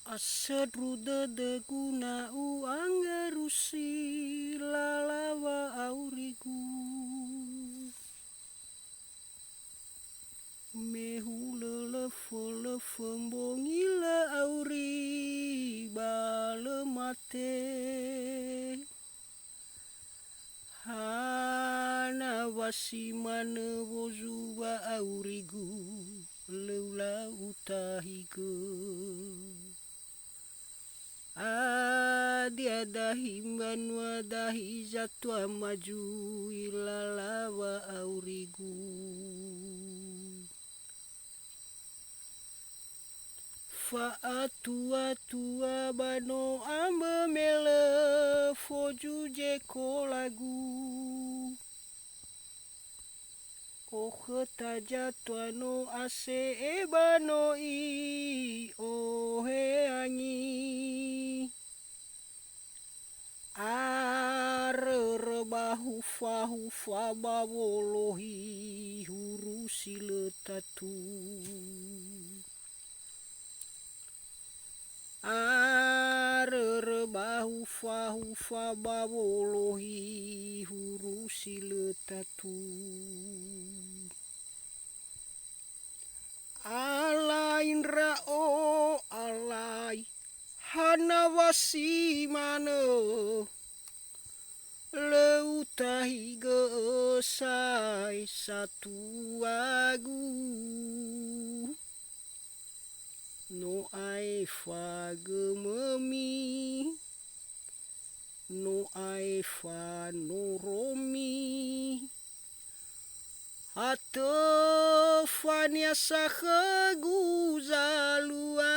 Asadrudadaguna uangarusi lalawa aurigu mehulelefembongila auri balemate hana wasimane wozuwa aurigu leula utahiga adiadahi manwadahi zatwa maju ilalawa aurigu faatua bano ambemele fojuje kolagu ohetajatwano ase ebano I ohe angi arerebahufa bawolohi hurusiletatu arerebahufa bawolohi hurusiletatu alai rao alai hanawasi mano leutahiga sai satu agu no aifa gememi no aifa no romi atau fania sakhe guzalua